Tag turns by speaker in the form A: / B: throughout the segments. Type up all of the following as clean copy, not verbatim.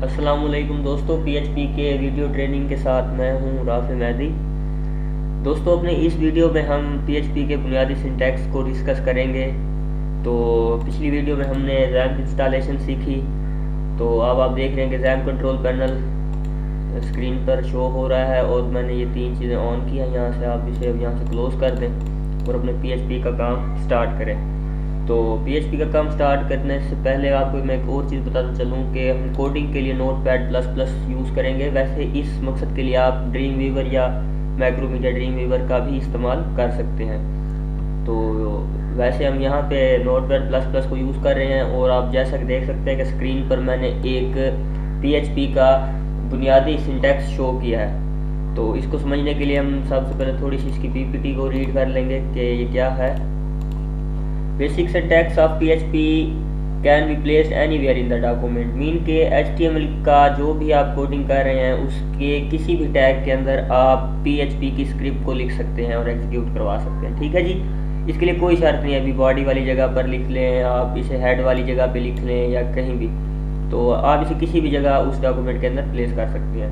A: अस्सलाम वालेकुम दोस्तों, PHP के वीडियो ट्रेनिंग के साथ मैं हूं राफ़े मैदी। दोस्तों, अपने इस वीडियो में हम PHP के बुनियादी सिंटैक्स को डिस्कस करेंगे। तो पिछली वीडियो में हमने रैम्प इंस्टॉलेशन सीखी। तो अब आप देख रहे हैं कि रैम्प कंट्रोल पैनल स्क्रीन पर शो हो रहा है और मैंने ये तीन चीज़ें ऑन की हैं। यहाँ से आप इसे अब यहाँ से क्लोज़ कर दें और अपने PHP का काम स्टार्ट करें। तो PHP का काम स्टार्ट करने से पहले आपको मैं एक और चीज़ बताता चलूँ कि हम कोडिंग के लिए नोटपैड++ यूज़ करेंगे। वैसे इस मकसद के लिए आप ड्रीम वीवर या मैक्रोमीडिया ड्रीम वीवर का भी इस्तेमाल कर सकते हैं। तो वैसे हम यहाँ पे नोटपैड++ को यूज़ कर रहे हैं और आप जैसा कि देख सकते हैं कि स्क्रीन पर मैंने एक PHP का बुनियादी सिंटैक्स शो किया है। तो इसको समझने के लिए हम सबसे पहले थोड़ी सी इसकी PPT को रीड कर लेंगे कि ये क्या है। Basic syntax of PHP can be placed anywhere in the document. Mean के HTML का जो भी आप कोडिंग कर रहे हैं उसके किसी भी टैग के अंदर आप PHP की स्क्रिप्ट को लिख सकते हैं और एग्जीक्यूट करवा सकते हैं। ठीक है जी, इसके लिए कोई शर्त नहीं है। अभी बॉडी वाली जगह पर लिख लें, आप इसे हेड वाली जगह पे लिख लें या कहीं भी, तो आप इसे किसी भी जगह उस डॉक्यूमेंट के अंदर प्लेस कर सकते हैं।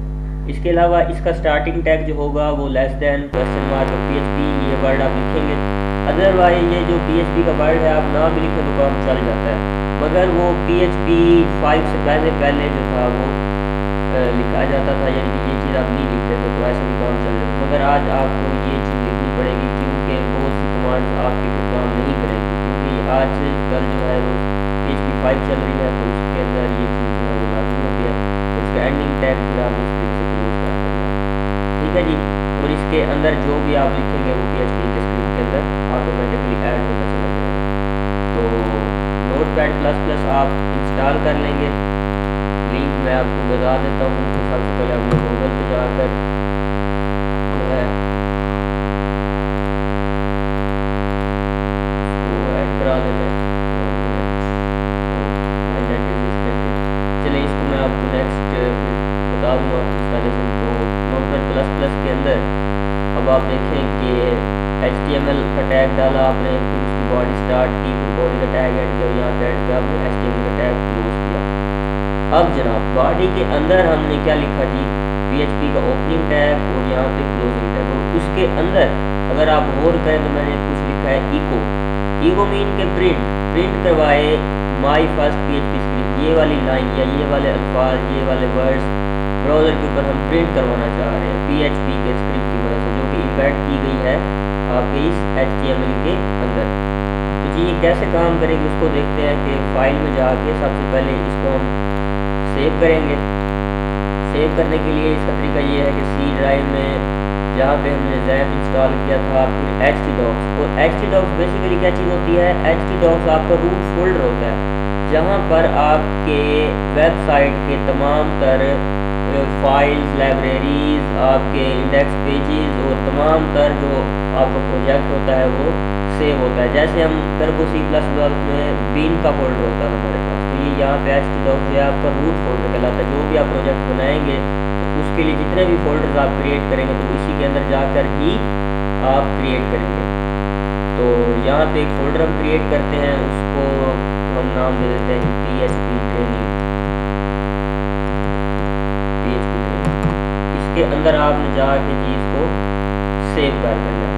A: इसके अलावा इसका स्टार्टिंग टैग जो होगा वो लेस देन क्वेश्चन मार्क और PHP ये वर्ड आप लिखेंगे। अदरवाइज ये जो PHP का वर्ड है आप ना भी लिखें तो काम चल जाता है, मगर वो PHP 5 से पहले जो था वो लिखा जाता था, यानी कि ये चीज़ आप नहीं लिखते थे तो ऐसे भी काम चल जाता। मगर आज आपको ये चीज़ लिखनी पड़ेगी क्योंकि बहुत सी कमांड आपके कोई काम नहीं करेगी, क्योंकि आज कल जो है वो PHP 5 चल रही है तो उसके अंदर ये चीज़ जो है वो लाजमी हो गया है। इसका एंडिंग टैग फिर आप उस तरीके से यूज़ कर सकते हैं। ठीक है जी, और इसके अंदर जो भी आप लिखेंगे वो PHP के स्क्रिप्ट के अंदर ऑटोमेटिकली ऐड होता चला जाएगा। तो नोटपैड++ आप इंस्टॉल कर लेंगे। लिंक मैं आपको बता देता हूँ कि सबसे पहले आपको गूगल पे जाकर जो है वो ऐड करा लेना है। चलिए इसको मैं आपको नेक्स्ट बता दूँगा इंस्टॉलेशन। तो नोटपैड++ के अंदर अब आप देखें कि HTML का टैग डाला आपने, फिर उसकी बॉडी स्टार्ट की, फिर बॉडी का टैग ऐड किया, यहाँ पे ऐड किया आपने HTML का टैग क्लोज किया। अब जनाब बॉडी के अंदर हमने क्या लिखा जी, PHP का ओपनिंग टैग और यहाँ पे क्लोजिंग टैग। और उसके अंदर अगर आप गौर करें तो मैंने कुछ लिखा है इको मीन के प्रिंट करवाए माई फर्स्ट PHP स्क्रिप्ट। ये वाली लाइन या ये वाले अल्फाज, ये वाले वर्ड्स ब्राउज़र के ऊपर हम प्रिंट करवाना चाह रहे हैं PHP के स्क्रिप्ट की मदद से, जो कि इम्बेड की गई है आपके इस HTML के अंदर। तो जी ये कैसे काम करेगी उसको देखते हैं कि फाइल में जाके सबसे पहले इसको हम सेव करेंगे। सेव करने के लिए इसका तरीका ये है कि C ड्राइव में जहाँ पे हमने रैम्प इंस्टॉल किया था, फिर htdocs। और htdocs बेसिकली क्या चीज़ होती है, htdocs आपका रूट फोल्डर होता है जहाँ पर आपके वेबसाइट के तमाम तर फाइल्स, लाइब्रेरीज, आपके इंडेक्स पेजेस और तमाम तर जो आपका प्रोजेक्ट होता है वो सेव होता है। जैसे हम टर्बो C++ में बीन का फोल्डर होता है हमारे पास, तो ये यहाँ पे htdocs ये आपका रूट फोल्डर कहलाता है। जो भी आप प्रोजेक्ट बनाएंगे तो उसके लिए जितने भी फोल्डर्स आप क्रिएट करेंगे तो इसी के अंदर जाकर ही आप क्रिएट करेंगे। तो यहाँ पे एक फोल्डर हम क्रिएट करते हैं, उसको हम नाम दे देते हैं PHP ट्रेनिंग। इसके अंदर आपने जाके जी इसको सेव कर देना।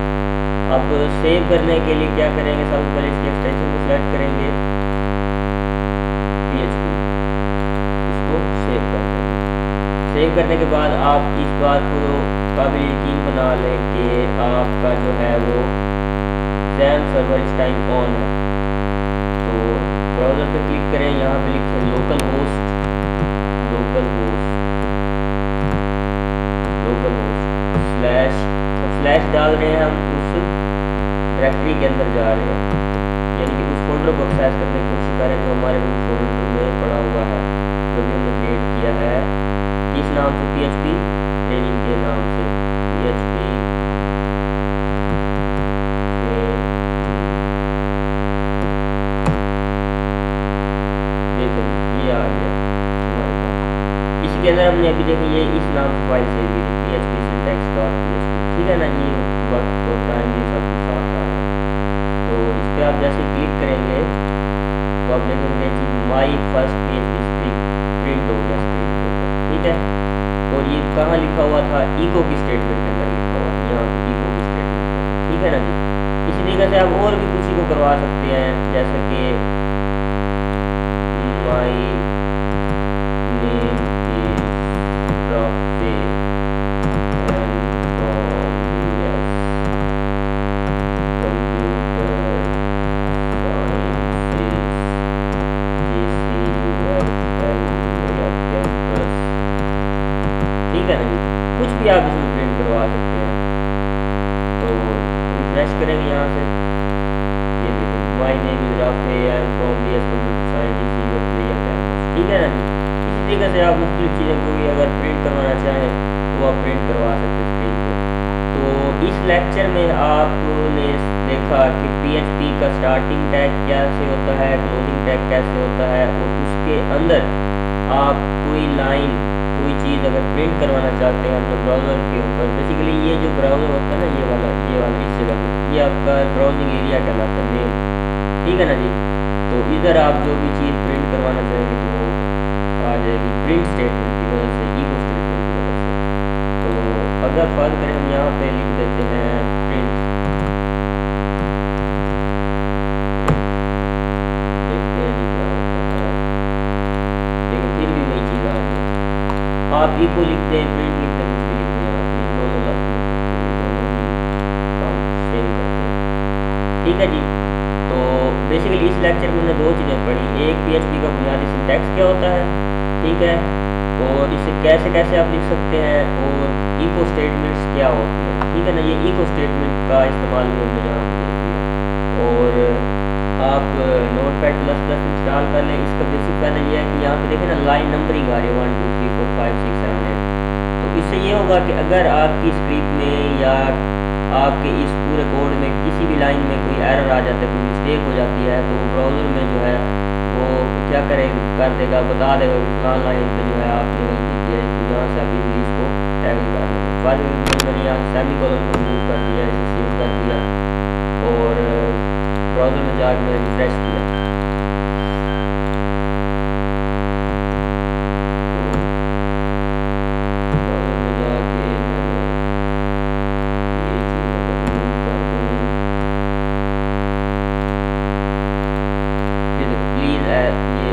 A: अब सेव करने के लिए क्या करेंगे, सबसे पहले इसकी एक्सटेंशन को सेलेक्ट करेंगे PHP, इसको सेव कर देंगे। सेव करने के बाद आप इस बात को काबिल यकीन बना लें कि आपका जो है वो रैम्प सर्वर इस टाइम ऑन है। तो ब्राउज़र पे क्लिक करें, यहाँ पे लिखें लोकल होस्ट स्लैश डाल रहे हैं, हम उस डायरेक्टरी के अंदर जा रहे हैं, यानी कि उस फोल्डर को एक्सेस करने की कोशिश करें जो हमारे उस फोल्डर में पड़ा हुआ है, जो भी हमने क्रिएट किया है इस नाम से, PHP ट्रेनिंग के नाम से, PHP देखो ये आ गया हमारे पास। इसी के अंदर हमने अभी देखिए ये इस नाम से फाइल सेव की थी PHP syntax.php। ठीक है ना, ये वक्त और टाइम ये सब कुछ साथ आ रहा है। तो इस पर आप जैसे क्लिक करेंगे तो आप देखेंगे जी my first PHP script print हो गया स्क्रीन पे। कहाँ लिखा हुआ था, इको की स्टेटमेंट के अंदर लिखा हुआ था, यहाँ पे इको की स्टेटमेंट, ठीक है ना जी। इसी तरीके से आप और भी किसी को करवा सकते हैं, जैसे कि माई name is Rafe and from US computer sciences GCUSL Noida campus, ठीक है ना जी। कुछ भी आप इसमें प्रिंट करवा सकते हैं। तो रिफ्रेश करेंगे यहाँ से, ये देखें my name is Rafay I am from BS computer science GCUSL Noida campus, ठीक है ना जी। इसी तरीके से आप मुख्तलिफ चीज़ों को भी अगर प्रिंट करवाना चाहें तो आप प्रिंट करवा सकते हैं स्क्रीन पे। तो इस लेक्चर में आपने देखा कि PHP का स्टार्टिंग टैग कैसे होता है, क्लोजिंग टैग कैसे होता है, और उसके अंदर आप कोई लाइन कोई चीज़ अगर प्रिंट करवाना चाहते हैं अपने ब्राउज़र के ऊपर, बेसिकली ये जो ब्राउज़र होता है ना, ये वाला इस जगह पे, ये आपका ब्राउजिंग एरिया कहलाता है मेन, ठीक है ना जी। तो इधर आप जो भी चीज़ प्रिंट करवाना चाहेंगे तो वो आ जाएगी प्रिंट स्टेटमेंट की मदद से, इको स्टेटमेंट की मदद से। तो अगर फर्ज करें हम यहाँ पे लिख देते हैं प्रिंट, देखते हैं जी क्या होता है, लेकिन फिर भी वही चीज़ आ रही है। आप इको लिख दें, प्रिंट लिख दें, कुछ भी लिख दें, यहाँ पे दोनों लफ्ज़ दोनों ही काम सेम करते हैं, ठीक है जी। तो बेसिकली इस लेक्चर में हमने दो चीज़ें पढ़ी, एक PHP का बुनियादी सिंटैक्स क्या होता है, ठीक है, और इसे कैसे कैसे आप लिख सकते हैं, और इको स्टेटमेंट्स क्या होती हैं, ठीक है ना। ये इको स्टेटमेंट का इस्तेमाल भी हमने यहाँ पे देख लिया। और आप नोटपैड ++ इंस्टॉल कर लें। इसका बेसिक फ़ायदा ये है कि यहाँ पे देखें ना लाइन नंबरिंग आ रही है 1 2 3 4 5 6 7 8। तो इससे ये होगा कि अगर आपकी स्क्रिप्ट में या आपके इस पूरे कोड में किसी भी लाइन में कोई एरर आ जाता है, कोई मिस्टेक हो जाती है, तो ब्राउज़र में जो है वो क्या कर देगा, बता देगा कि फलां लाइन पे जो है आपने गलती की है, तो यहाँ से आप इजीली इसको टैकल कर लेंगे। फर्ज मैंने यहाँ सेमीकोलन को रिमूव कर दिया, इसे सेव कर दिया और ब्राउज़र में जाकर मैंने रिफ्रेश किया,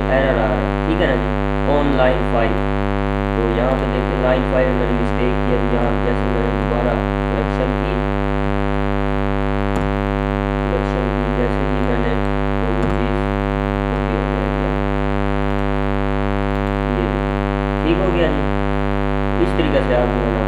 A: एरर आ रहा है, ठीक है ना जी, ऑन लाइन 5। तो यहाँ पे देखिए लाइन 5 में मैंने मिस्टेक किया, तो यहाँ जैसे मैंने दोबारा करेक्शन की जैसे ही मैंने, तो वो चीज़ ओके हो जाएगी, ये ठीक हो गया जी। इस तरीके से आप जो है ना